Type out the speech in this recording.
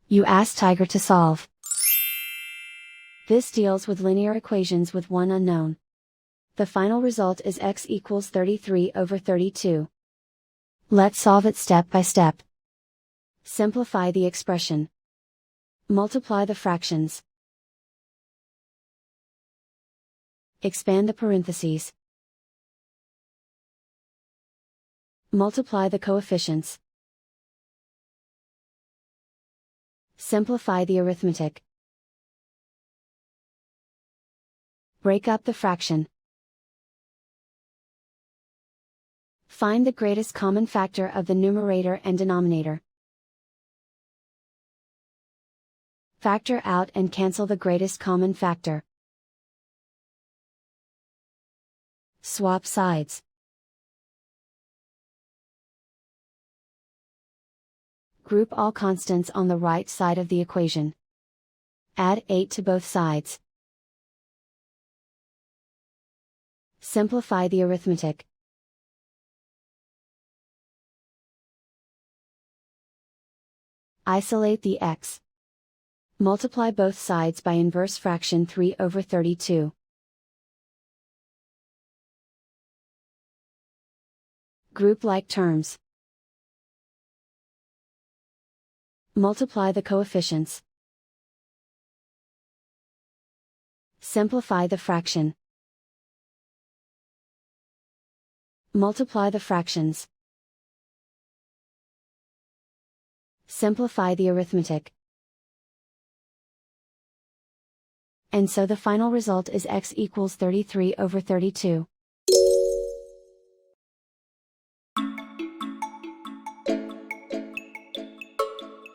You ask Tiger to solve. This deals with linear equations with one unknown. The final result is x equals 33 over 32. Let's solve it step by step. Simplify the expression. Multiply the fractions. Expand the parentheses. Multiply the coefficients. Simplify the arithmetic. Break up the fraction. Find the greatest common factor of the numerator and denominator. Factor out and cancel the greatest common factor. Swap sides. Group all constants on the right side of the equation. Add 8 to both sides. Simplify the arithmetic. Isolate the x. Multiply both sides by inverse fraction 3 over 32. Group like terms. Multiply the coefficients. Simplify the fraction. Multiply the fractions. Simplify the arithmetic. And so the final result is x equals 33 over 32.